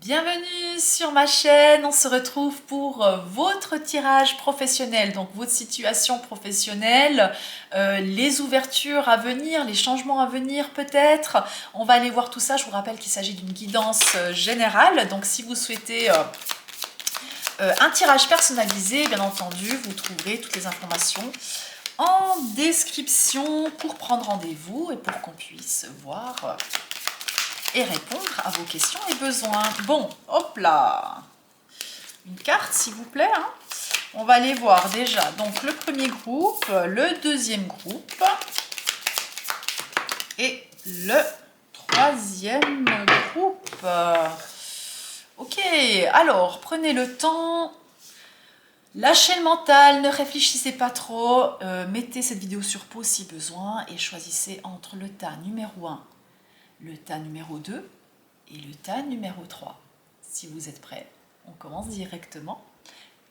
Bienvenue sur ma chaîne, on se retrouve pour votre tirage professionnel, donc votre situation professionnelle, les ouvertures à venir, les changements à venir peut-être. On va aller voir tout ça, je vous rappelle qu'il s'agit d'une guidance générale, donc si vous souhaitez un tirage personnalisé, bien entendu, vous trouverez toutes les informations en description pour prendre rendez-vous et pour qu'on puisse voir et répondre à vos questions et besoins. Bon, hop là, une carte s'il vous plaît. On va aller voir déjà donc le premier groupe, le deuxième groupe et le troisième groupe. Ok, alors prenez le temps, lâchez le mental, ne réfléchissez pas trop, mettez cette vidéo sur pause si besoin et choisissez entre le tas numéro 1, le tas numéro 2 et le tas numéro 3. Si vous êtes prêts, on commence directement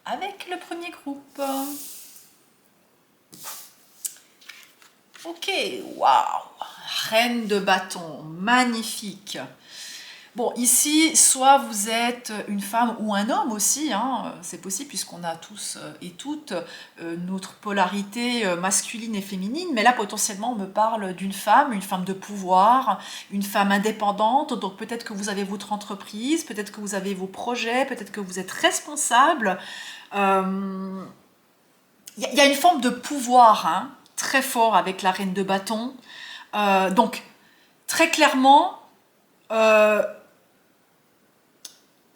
avec le premier groupe. Ok, waouh, reine de bâton, magnifique. Bon, ici, soit vous êtes une femme ou un homme aussi, c'est possible puisqu'on a tous et toutes notre polarité masculine et féminine, mais là potentiellement on me parle d'une femme, une femme de pouvoir, une femme indépendante, donc peut-être que vous avez votre entreprise, peut-être que vous avez vos projets, peut-être que vous êtes responsable. Il y a une forme de pouvoir très fort avec la reine de bâton. Donc, très clairement,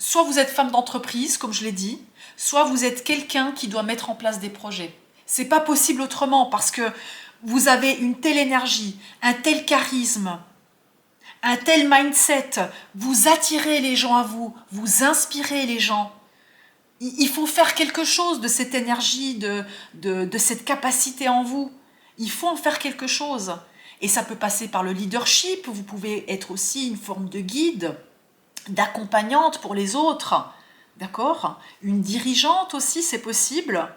soit vous êtes femme d'entreprise, comme je l'ai dit, soit vous êtes quelqu'un qui doit mettre en place des projets. C'est pas possible autrement parce que vous avez une telle énergie, un tel charisme, un tel mindset, vous attirez les gens à vous, vous inspirez les gens. Il faut faire quelque chose de cette énergie, de cette capacité en vous. Il faut en faire quelque chose. Et ça peut passer par le leadership, vous pouvez être aussi une forme de guide, d'accompagnante pour les autres, d'accord? Une dirigeante aussi, c'est possible.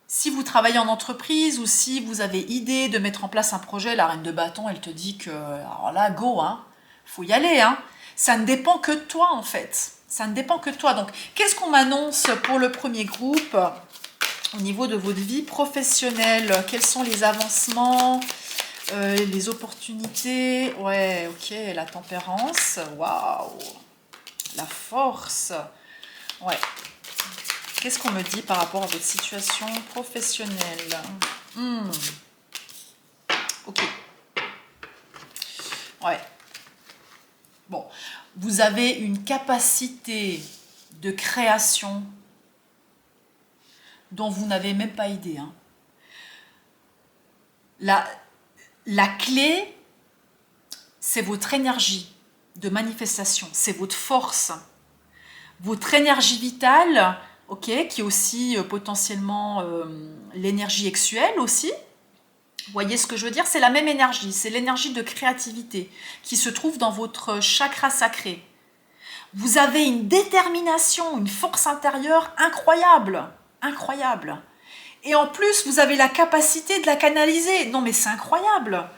Si vous travaillez en entreprise ou si vous avez idée de mettre en place un projet, la reine de bâton, elle te dit que, alors là, go, faut y aller, Ça ne dépend que de toi, en fait. Ça ne dépend que de toi. Donc, qu'est-ce qu'on m'annonce pour le premier groupe au niveau de votre vie professionnelle? Quels sont les avancements? Les opportunités, ouais, ok, la tempérance, waouh, la force, ouais. Qu'est-ce qu'on me dit par rapport à votre situation professionnelle? Ok, ouais. Bon, vous avez une capacité de création dont vous n'avez même pas idée. La clé, c'est votre énergie de manifestation, c'est votre force, votre énergie vitale, ok, qui est aussi potentiellement l'énergie sexuelle aussi. Vous voyez ce que je veux dire? C'est la même énergie, c'est l'énergie de créativité qui se trouve dans votre chakra sacré. Vous avez une détermination, une force intérieure incroyable, incroyable. Et en plus, vous avez la capacité de la canaliser. Non mais c'est incroyable.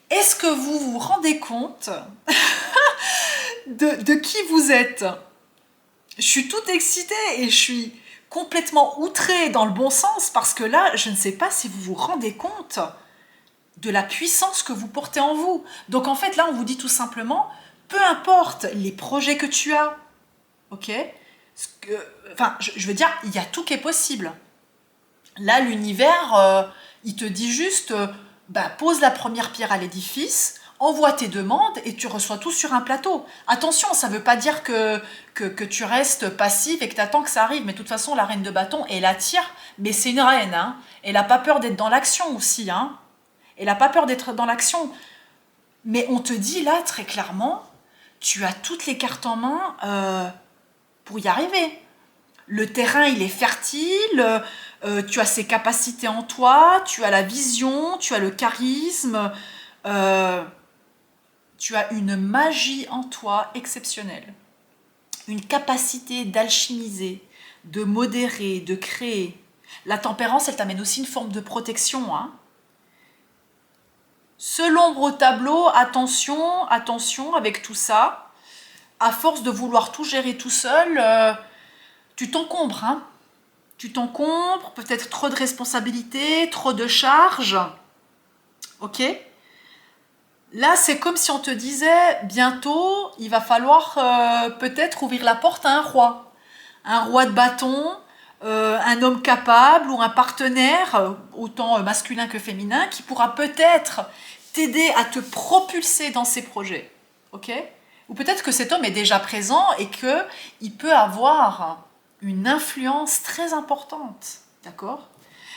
Est-ce que vous vous rendez compte de qui vous êtes? Je suis toute excitée et je suis complètement outrée dans le bon sens parce que là, je ne sais pas si vous vous rendez compte de la puissance que vous portez en vous. Donc en fait, là, on vous dit tout simplement, peu importe les projets que tu as, ok? Je veux dire, il y a tout qui est possible. Là, l'univers, il te dit juste, pose la première pierre à l'édifice, envoie tes demandes et tu reçois tout sur un plateau. Attention, ça ne veut pas dire que tu restes passive et que tu attends que ça arrive. Mais de toute façon, la reine de bâton, elle attire, mais c'est une reine. Elle n'a pas peur d'être dans l'action aussi. Elle n'a pas peur d'être dans l'action. Mais on te dit là, très clairement, tu as toutes les cartes en main pour y arriver. Le terrain, il est fertile, tu as ces capacités en toi, tu as la vision, tu as le charisme, tu as une magie en toi exceptionnelle. Une capacité d'alchimiser, de modérer, de créer. La tempérance, elle t'amène aussi une forme de protection. Ce l'ombre au tableau, attention, attention avec tout ça. à force de vouloir tout gérer tout seul, tu t'encombres, hein. Tu t'encombres, peut-être trop de responsabilités, trop de charges. Ok? Là, c'est comme si on te disait, bientôt, il va falloir peut-être ouvrir la porte à un roi. Un roi de bâton, un homme capable ou un partenaire, autant masculin que féminin, qui pourra peut-être t'aider à te propulser dans ces projets. Ok? Ou peut-être que cet homme est déjà présent et qu'il peut avoir une influence très importante. D'accord?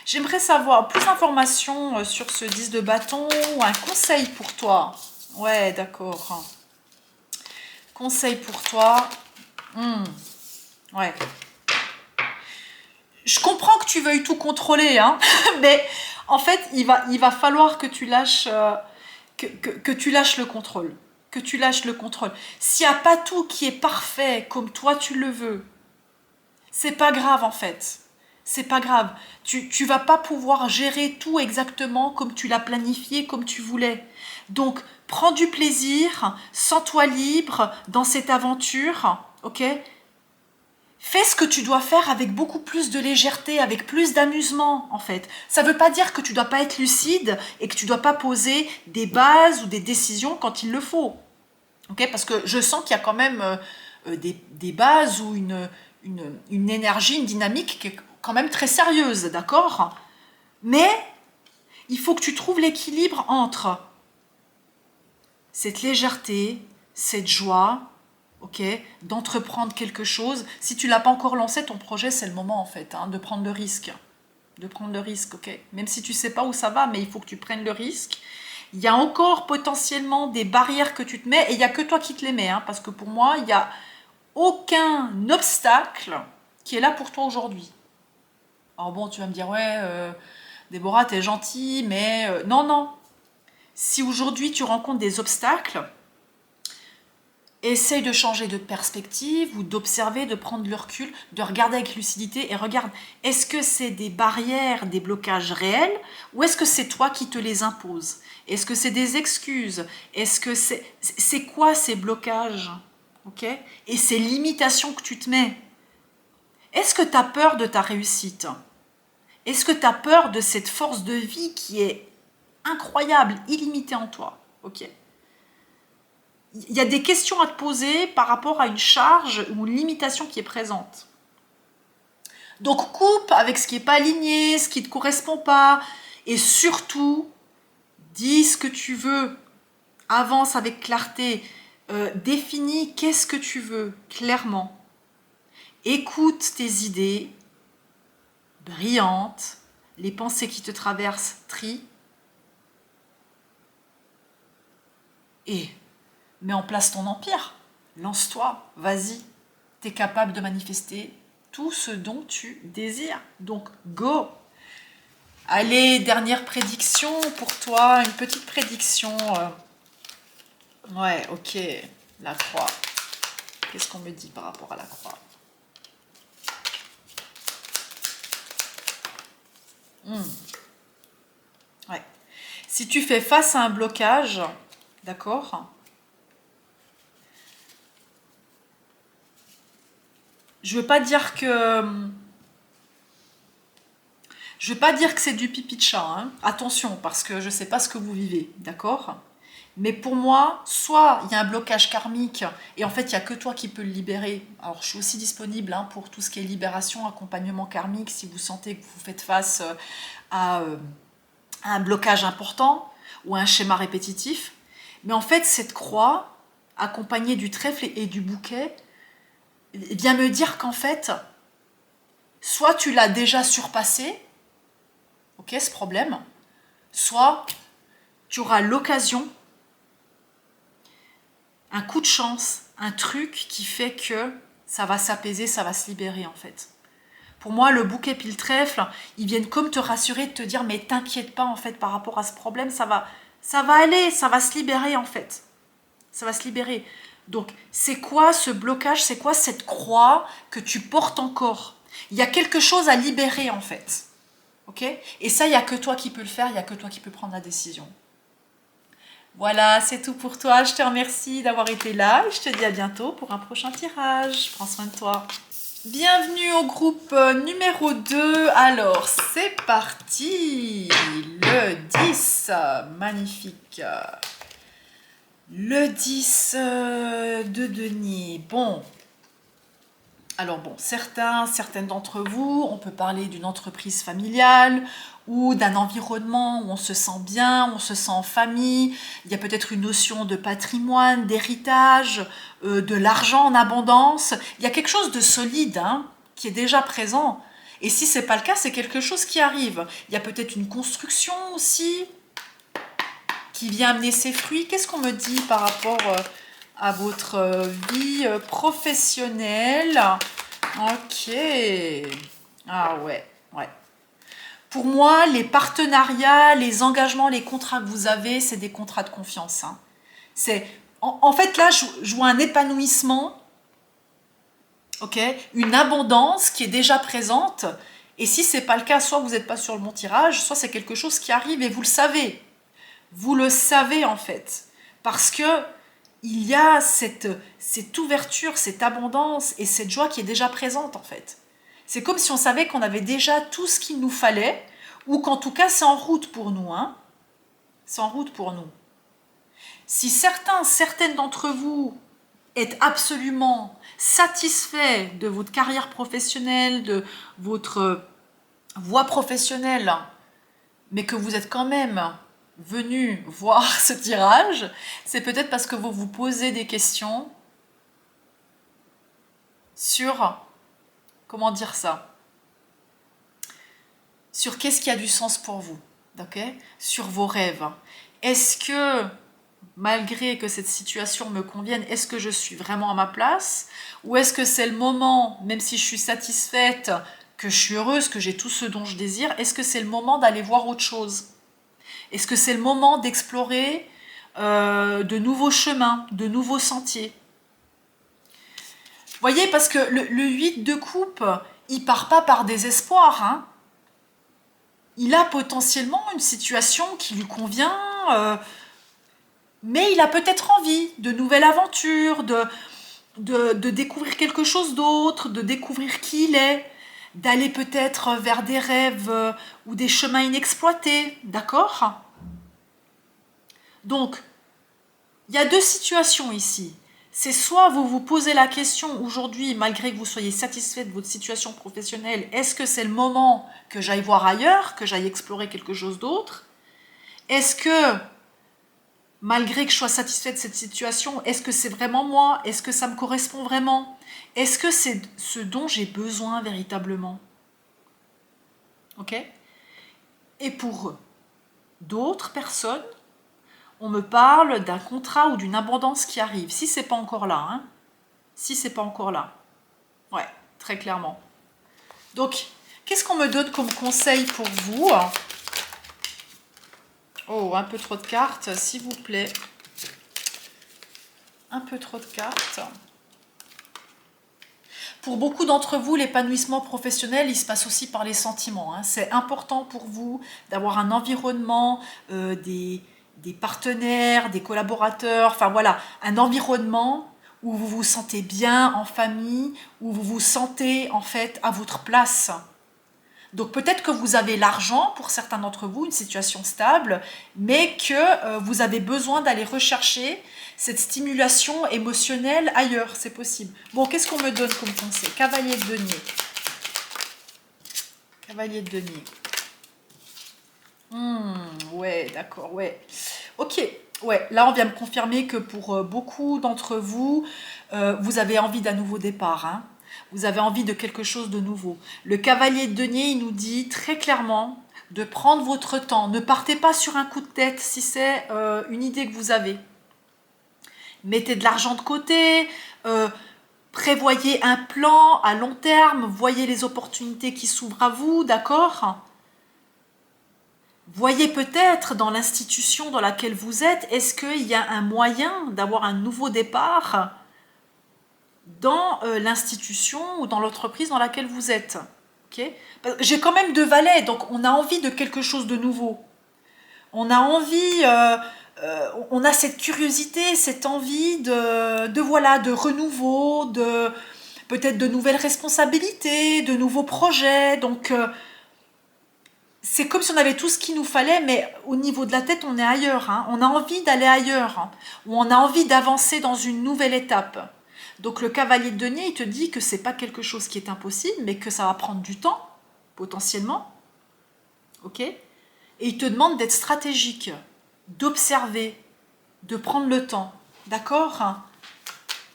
J'aimerais savoir plus d'informations sur ce 10 de bâton ou un conseil pour toi. Ouais, d'accord. Conseil pour toi. Ouais. Je comprends que tu veuilles tout contrôler, hein, mais en fait, il va falloir que tu lâches, que tu lâches le contrôle. Que tu lâches le contrôle. S'il n'y a pas tout qui est parfait comme toi tu le veux, c'est pas grave en fait. C'est pas grave. Tu vas pas pouvoir gérer tout exactement comme tu l'as planifié, comme tu voulais. Donc, prends du plaisir, sens-toi libre dans cette aventure, ok? Fais ce que tu dois faire avec beaucoup plus de légèreté, avec plus d'amusement, en fait. Ça ne veut pas dire que tu ne dois pas être lucide et que tu ne dois pas poser des bases ou des décisions quand il le faut. Okay, parce que je sens qu'il y a quand même des bases ou une énergie, une dynamique qui est quand même très sérieuse, d'accord? Mais il faut que tu trouves l'équilibre entre cette légèreté, cette joie, ok, d'entreprendre quelque chose. Si tu l'as pas encore lancé, ton projet, c'est le moment en fait, hein, de prendre le risque. De prendre le risque, ok. Même si tu sais pas où ça va, mais il faut que tu prennes le risque. Il y a encore potentiellement des barrières que tu te mets, et il n'y a que toi qui te les mets, hein, parce que pour moi, il n'y a aucun obstacle qui est là pour toi aujourd'hui. Alors bon, tu vas me dire, ouais, Déborah, t'es gentille, mais non, non. Si aujourd'hui tu rencontres des obstacles, essaye de changer de perspective ou d'observer, de prendre le recul, de regarder avec lucidité et regarde, est-ce que c'est des barrières, des blocages réels ou est-ce que c'est toi qui te les imposes? Est-ce que c'est des excuses? Est-ce que c'est quoi ces blocages? Ok? Et ces limitations que tu te mets? Est-ce que tu as peur de ta réussite? Est-ce que tu as peur de cette force de vie qui est incroyable, illimitée en toi? Ok? Il y a des questions à te poser par rapport à une charge ou une limitation qui est présente. Donc coupe avec ce qui n'est pas aligné, ce qui ne te correspond pas, et surtout, dis ce que tu veux, avance avec clarté, définis qu'est-ce que tu veux clairement, écoute tes idées brillantes, les pensées qui te traversent, trie, et mets en place ton empire. Lance-toi, vas-y. Tu es capable de manifester tout ce dont tu désires. Donc, go! Allez, dernière prédiction pour toi. Une petite prédiction. Ouais, ok. La croix. Qu'est-ce qu'on me dit par rapport à la croix? Ouais. Si tu fais face à un blocage, d'accord? Je veux pas dire que c'est du pipi de chat, hein. Attention, parce que je ne sais pas ce que vous vivez, d'accord? Mais pour moi, soit il y a un blocage karmique, et en fait, il n'y a que toi qui peux le libérer. Alors, je suis aussi disponible, hein, pour tout ce qui est libération, accompagnement karmique, si vous sentez que vous faites face à un blocage important ou à un schéma répétitif. Mais en fait, cette croix, accompagnée du trèfle et du bouquet, vient me dire qu'en fait, soit tu l'as déjà surpassé, ok, ce problème, soit tu auras l'occasion, un coup de chance, un truc qui fait que ça va s'apaiser, ça va se libérer en fait. Pour moi, le bouquet puis le trèfle, ils viennent comme te rassurer, de te dire mais t'inquiète pas en fait par rapport à ce problème, ça va aller, ça va se libérer en fait. Ça va se libérer. Donc, c'est quoi ce blocage? C'est quoi cette croix que tu portes encore? Il y a quelque chose à libérer en fait. Ok? Et ça, il n'y a que toi qui peux le faire, il n'y a que toi qui peux prendre la décision. Voilà, c'est tout pour toi. Je te remercie d'avoir été là et je te dis à bientôt pour un prochain tirage. Prends soin de toi. Bienvenue au groupe numéro 2. Alors, c'est parti. Le 10, magnifique. Le 10 de denier. Bon. Alors bon, certaines d'entre vous, on peut parler d'une entreprise familiale ou d'un environnement où on se sent bien, on se sent en famille. Il y a peut-être une notion de patrimoine, d'héritage, de l'argent en abondance. Il y a quelque chose de solide hein, qui est déjà présent. Et si ce n'est pas le cas, c'est quelque chose qui arrive. Il y a peut-être une construction aussi qui vient amener ses fruits. Qu'est-ce qu'on me dit par rapport à votre vie professionnelle? Ok. Ah ouais, ouais. Pour moi, les partenariats, les engagements, les contrats que vous avez, c'est des contrats de confiance. Hein. En fait, là, je vois un épanouissement, ok, une abondance qui est déjà présente. Et si ce n'est pas le cas, soit vous n'êtes pas sur le bon tirage, soit c'est quelque chose qui arrive et vous le savez. Vous le savez en fait. Parce que il y a cette ouverture, cette abondance et cette joie qui est déjà présente en fait. C'est comme si on savait qu'on avait déjà tout ce qu'il nous fallait, ou qu'en tout cas c'est en route pour nous. Hein. C'est en route pour nous. Si certaines d'entre vous êtes absolument satisfaits de votre carrière professionnelle, de votre voie professionnelle, mais que vous êtes quand même venu voir ce tirage, c'est peut-être parce que vous vous posez des questions sur, comment dire ça, sur qu'est-ce qui a du sens pour vous, ok? Sur vos rêves. Est-ce que, malgré que cette situation me convienne, est-ce que je suis vraiment à ma place? Ou est-ce que c'est le moment, même si je suis satisfaite, que je suis heureuse, que j'ai tout ce dont je désire, est-ce que c'est le moment d'aller voir autre chose? Est-ce que c'est le moment d'explorer de nouveaux chemins, de nouveaux sentiers? Vous voyez, parce que le 8 de coupe, il part pas par désespoir. Hein. Il a potentiellement une situation qui lui convient, mais il a peut-être envie de nouvelles aventures, de découvrir quelque chose d'autre, de découvrir qui il est, d'aller peut-être vers des rêves ou des chemins inexploités, d'accord? Donc, il y a deux situations ici. C'est soit vous vous posez la question aujourd'hui, malgré que vous soyez satisfait de votre situation professionnelle, est-ce que c'est le moment que j'aille voir ailleurs, que j'aille explorer quelque chose d'autre? Est-ce que, malgré que je sois satisfait de cette situation, est-ce que c'est vraiment moi? Est-ce que ça me correspond vraiment? Est-ce que c'est ce dont j'ai besoin véritablement? Ok? Et pour d'autres personnes, on me parle d'un contrat ou d'une abondance qui arrive. Si c'est pas encore là, hein. Si c'est pas encore là. Ouais, très clairement. Donc, qu'est-ce qu'on me donne comme conseil pour vous? Oh, un peu trop de cartes, s'il vous plaît. Un peu trop de cartes. Pour beaucoup d'entre vous, l'épanouissement professionnel, il se passe aussi par les sentiments. Hein. C'est important pour vous d'avoir un environnement, des partenaires, des collaborateurs, enfin voilà, un environnement où vous vous sentez bien en famille, où vous vous sentez en fait à votre place. Donc peut-être que vous avez l'argent, pour certains d'entre vous, une situation stable, mais que vous avez besoin d'aller rechercher cette stimulation émotionnelle ailleurs, c'est possible. Bon, qu'est-ce qu'on me donne comme conseil? Cavalier de denier. Cavalier de denier. Ouais, d'accord, ouais. Ok, ouais, là on vient me confirmer que pour beaucoup d'entre vous, vous avez envie d'un nouveau départ, hein. Vous avez envie de quelque chose de nouveau. Le cavalier de denier, il nous dit très clairement de prendre votre temps. Ne partez pas sur un coup de tête si c'est une idée que vous avez. Mettez de l'argent de côté, prévoyez un plan à long terme, voyez les opportunités qui s'ouvrent à vous, d'accord? Voyez peut-être dans l'institution dans laquelle vous êtes, est-ce qu'il y a un moyen d'avoir un nouveau départ dans l'institution ou dans l'entreprise dans laquelle vous êtes. Okay. J'ai quand même deux valets, donc on a envie de quelque chose de nouveau. On a envie on a cette curiosité, cette envie voilà, de renouveau, peut-être de nouvelles responsabilités, de nouveaux projets. Donc, c'est comme si on avait tout ce qu'il nous fallait, mais au niveau de la tête, on est ailleurs. Hein. On a envie d'aller ailleurs, hein, ou on a envie d'avancer dans une nouvelle étape. Donc, le cavalier de denier, il te dit que c'est pas quelque chose qui est impossible, mais que ça va prendre du temps, potentiellement. Ok ? Et il te demande d'être stratégique, d'observer, de prendre le temps. D'accord ?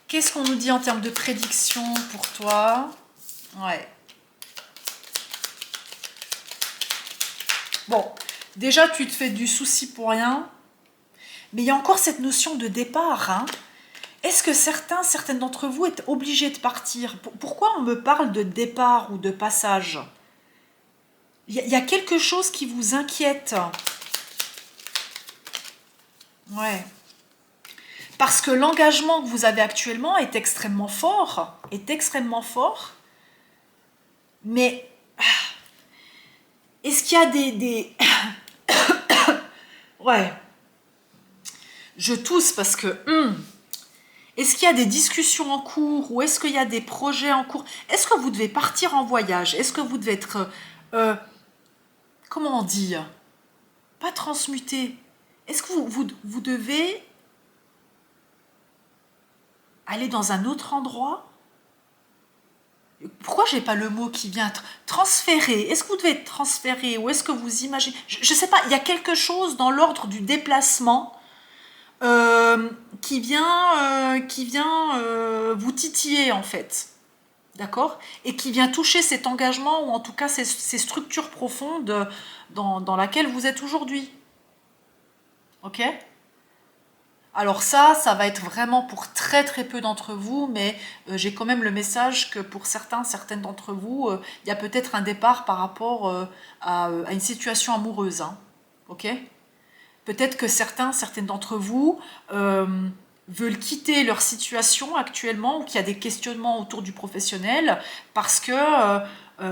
Qu'est-ce qu'on nous dit en termes de prédiction pour toi? Ouais. Bon, déjà, tu te fais du souci pour rien. Mais il y a encore cette notion de départ. Hein. Est-ce que certaines d'entre vous êtes obligés de partir? Pourquoi on me parle de départ ou de passage? Il y a quelque chose qui vous inquiète. Ouais. Parce que l'engagement que vous avez actuellement est extrêmement fort. Mais est-ce qu'il y a des... Ouais. Je tousse parce que... Est-ce qu'il y a des discussions en cours ou est-ce qu'il y a des projets en cours? Est-ce que vous devez partir en voyage? Est-ce que vous devez être... comment on dit? Pas transmuter. Est-ce que vous devez aller dans un autre endroit? Pourquoi j'ai pas le mot qui vient? Transférer. Est-ce que vous devez être transféré ou est-ce que vous imaginez? Je ne sais pas, il y a quelque chose dans l'ordre du déplacement qui vient vous titiller en fait. D'accord? Et qui vient toucher cet engagement ou en tout cas ces structures profondes dans laquelle vous êtes aujourd'hui. Ok? Alors ça va être vraiment pour très très peu d'entre vous, mais j'ai quand même le message que pour certaines d'entre vous, il y a peut-être un départ par rapport à une situation amoureuse. Hein. Ok? Peut-être que certaines d'entre vous veulent quitter leur situation actuellement ou qu'il y a des questionnements autour du professionnel parce que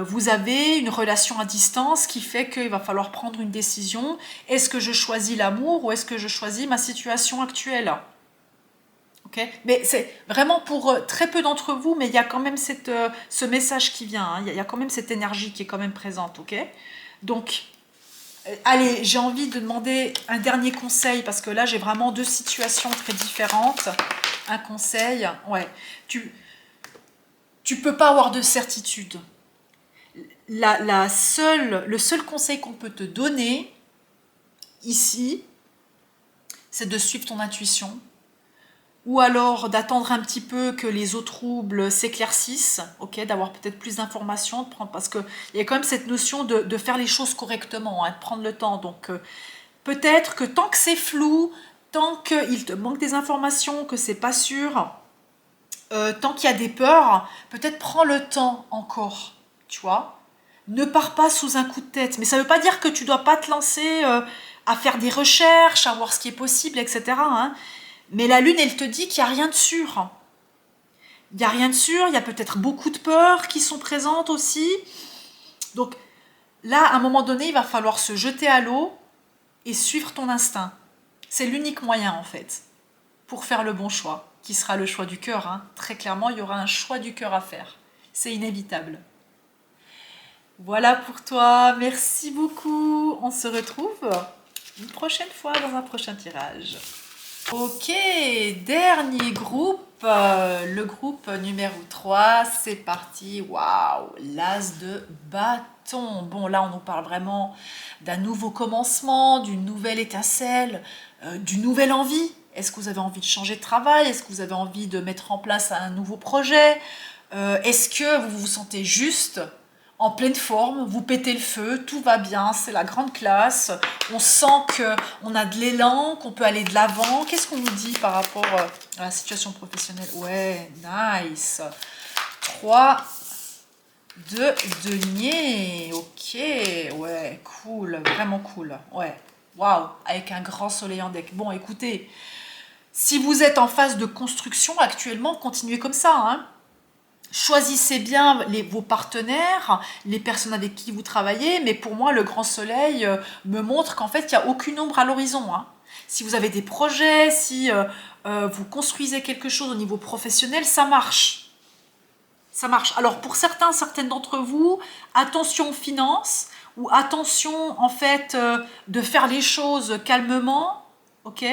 vous avez une relation à distance qui fait qu'il va falloir prendre une décision. Est-ce que je choisis l'amour ou est-ce que je choisis ma situation actuelle? Okay. Mais c'est vraiment pour très peu d'entre vous, mais il y a quand même ce message qui vient, hein. Il y a quand même cette énergie qui est quand même présente. Okay. Donc, allez, j'ai envie de demander un dernier conseil parce que là, j'ai vraiment deux situations très différentes. Un conseil, ouais. Tu peux pas avoir de certitude. Le seul conseil qu'on peut te donner ici, c'est de suivre ton intuition ou alors d'attendre un petit peu que les eaux troubles s'éclaircissent, ok, d'avoir peut-être plus d'informations, parce qu'il y a quand même cette notion de faire les choses correctement, hein, de prendre le temps. Donc peut-être que tant que c'est flou, tant qu'il te manque des informations, que c'est pas sûr, tant qu'il y a des peurs, peut-être prends le temps encore, tu vois. Ne pars pas sous un coup de tête. Mais ça ne veut pas dire que tu ne dois pas te lancer à faire des recherches, à voir ce qui est possible, etc. Hein. Mais la Lune, elle te dit qu'il n'y a rien de sûr. Il n'y a rien de sûr, il y a peut-être beaucoup de peurs qui sont présentes aussi. Donc là, à un moment donné, il va falloir se jeter à l'eau et suivre ton instinct. C'est l'unique moyen, en fait, pour faire le bon choix, qui sera le choix du cœur. Hein. Très clairement, il y aura un choix du cœur à faire. C'est inévitable. Voilà pour toi, merci beaucoup. On se retrouve une prochaine fois dans un prochain tirage. Ok, dernier groupe, le groupe numéro 3, c'est parti. Waouh, l'as de bâton. Bon, là, on nous parle vraiment d'un nouveau commencement, d'une nouvelle étincelle, d'une nouvelle envie. Est-ce que vous avez envie de changer de travail? Est-ce que vous avez envie de mettre en place un nouveau projet? Est-ce que vous vous sentez juste en pleine forme, vous pétez le feu, tout va bien, c'est la grande classe, on sent qu'on a de l'élan, qu'on peut aller de l'avant. Qu'est-ce qu'on nous dit par rapport à la situation professionnelle? Ouais, nice. 3 de denier, ok, ouais, cool, vraiment cool, ouais, waouh, avec un grand soleil en deck. Bon, écoutez, si vous êtes en phase de construction actuellement, continuez comme ça, hein. Choisissez bien vos partenaires, les personnes avec qui vous travaillez, mais pour moi, le grand soleil me montre qu'en fait, il n'y a aucune ombre à l'horizon. Hein. Si vous avez des projets, si vous construisez quelque chose au niveau professionnel, ça marche. Ça marche. Alors pour certaines d'entre vous, attention aux finances ou attention en fait de faire les choses calmement, ok?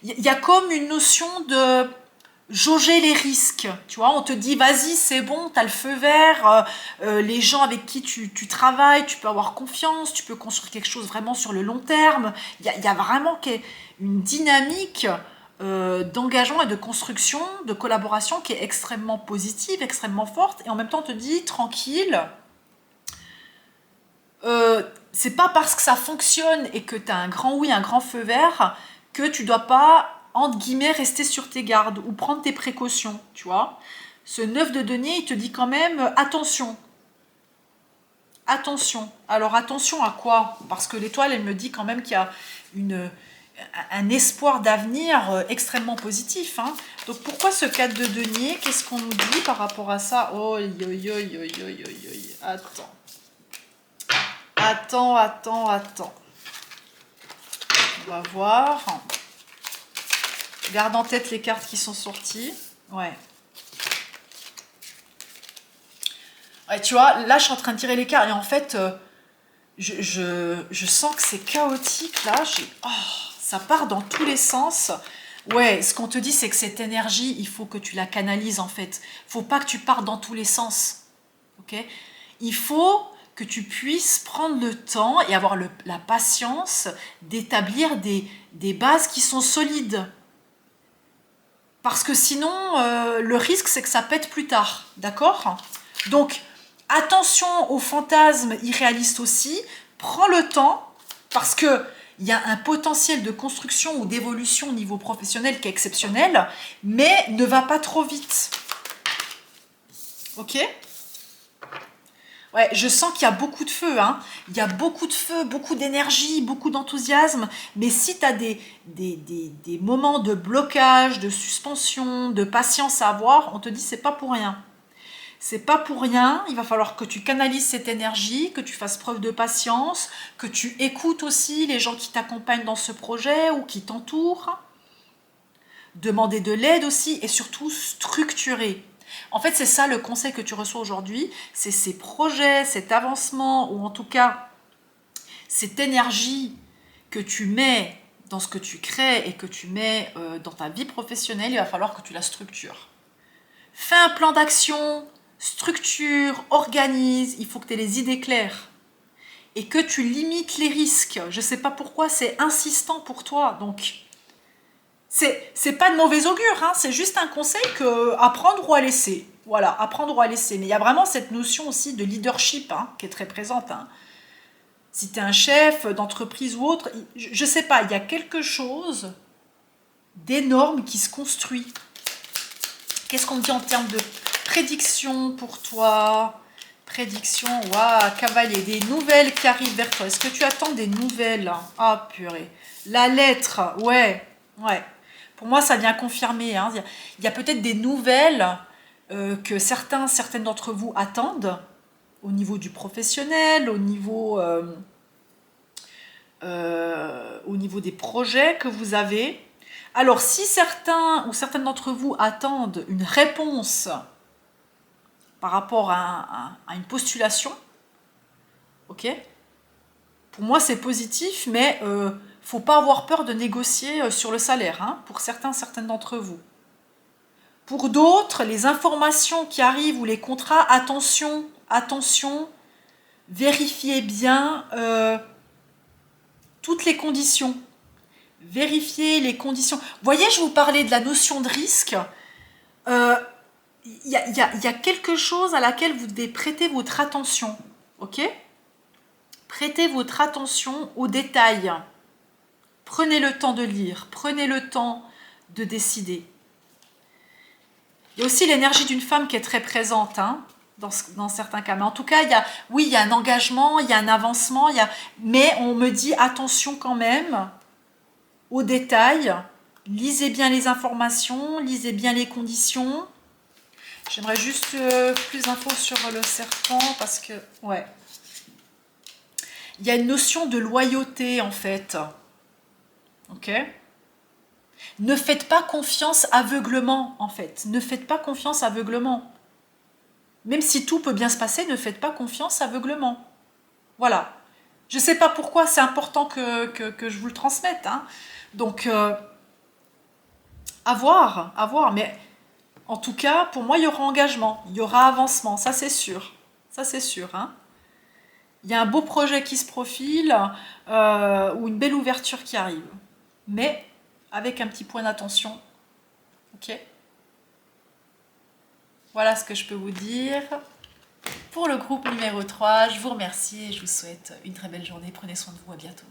Il y a comme une notion de jauger les risques, tu vois, on te dit vas-y c'est bon, tu as le feu vert, les gens avec qui tu travailles, tu peux avoir confiance, tu peux construire quelque chose vraiment sur le long terme, il y a vraiment une dynamique d'engagement et de construction, de collaboration qui est extrêmement positive, extrêmement forte, et en même temps on te dit tranquille, c'est pas parce que ça fonctionne et que tu as un grand oui, un grand feu vert, que tu dois pas, entre guillemets, rester sur tes gardes ou prendre tes précautions, tu vois. Ce 9 de denier, il te dit quand même, attention. Attention. Alors attention à quoi? Parce que l'étoile, elle me dit quand même qu'il y a un espoir d'avenir extrêmement positif. Hein. Donc pourquoi ce 4 de denier? Qu'est-ce qu'on nous dit par rapport à ça? Oh, attends. Attends. On va voir. Garde en tête les cartes qui sont sorties. Ouais. Ouais, tu vois, là, je suis en train de tirer les cartes. Et en fait, je sens que c'est chaotique, là. Oh, ça part dans tous les sens. Ouais, ce qu'on te dit, c'est que cette énergie, il faut que tu la canalises, en fait. Faut pas que tu partes dans tous les sens. Ok? Il faut que tu puisses prendre le temps et avoir la patience d'établir des bases qui sont solides. Parce que sinon, le risque, c'est que ça pète plus tard. D'accord? Donc, attention aux fantasmes irréalistes aussi. Prends le temps, parce qu'il y a un potentiel de construction ou d'évolution au niveau professionnel qui est exceptionnel, mais ne va pas trop vite. Ok? Ouais, je sens qu'il y a beaucoup de feu, hein. Il y a beaucoup de feu, beaucoup d'énergie, beaucoup d'enthousiasme. Mais si tu as des moments de blocage, de suspension, de patience à avoir, on te dit c'est pas pour rien. C'est pas pour rien, il va falloir que tu canalises cette énergie, que tu fasses preuve de patience, que tu écoutes aussi les gens qui t'accompagnent dans ce projet ou qui t'entourent. Demander de l'aide aussi et surtout structurer. En fait, c'est ça le conseil que tu reçois aujourd'hui, c'est ces projets, cet avancement, ou en tout cas, cette énergie que tu mets dans ce que tu crées et que tu mets dans ta vie professionnelle, il va falloir que tu la structures. Fais un plan d'action, structure, organise, il faut que tu aies les idées claires. Et que tu limites les risques. Je ne sais pas pourquoi, c'est insistant pour toi, donc... C'est pas de mauvais augure, hein, c'est juste un conseil à prendre ou à laisser. Voilà, à prendre ou à laisser. Mais il y a vraiment cette notion aussi de leadership hein, qui est très présente. Hein. Si tu es un chef d'entreprise ou autre, je sais pas, il y a quelque chose d'énorme qui se construit. Qu'est-ce qu'on dit en termes de prédiction pour toi? Prédiction, waouh, cavalier, des nouvelles qui arrivent vers toi. Est-ce que tu attends des nouvelles? Ah, purée. La lettre, ouais. Pour moi, ça vient confirmer. Hein. Il y a peut-être des nouvelles que certaines d'entre vous attendent au niveau du professionnel, au niveau des projets que vous avez. Alors, si certains ou certaines d'entre vous attendent une réponse par rapport à une postulation, ok? Pour moi, c'est positif, mais faut pas avoir peur de négocier sur le salaire, hein, pour certaines d'entre vous. Pour d'autres, les informations qui arrivent ou les contrats, attention, vérifiez bien toutes les conditions. Vérifiez les conditions. Vous voyez, je vous parlais de la notion de risque. Il y a quelque chose à laquelle vous devez prêter votre attention. Ok? Prêtez votre attention aux détails. Prenez le temps de lire. Prenez le temps de décider. Il y a aussi l'énergie d'une femme qui est très présente hein, dans certains cas. Mais en tout cas, il y a un engagement, il y a un avancement, mais on me dit attention quand même aux détails. Lisez bien les informations, lisez bien les conditions. J'aimerais juste plus d'infos sur le serpent parce que, ouais. Il y a une notion de loyauté en fait. Ok? Ne faites pas confiance aveuglement, en fait. Ne faites pas confiance aveuglement. Même si tout peut bien se passer, ne faites pas confiance aveuglement. Voilà. Je ne sais pas pourquoi, c'est important que je vous le transmette. Hein. Donc, à voir. Mais en tout cas, pour moi, il y aura engagement, il y aura avancement, ça c'est sûr. Ça c'est sûr. Hein. Il y a un beau projet qui se profile ou une belle ouverture qui arrive. Mais avec un petit point d'attention. Ok? Voilà ce que je peux vous dire. Pour le groupe numéro 3, je vous remercie et je vous souhaite une très belle journée. Prenez soin de vous, à bientôt.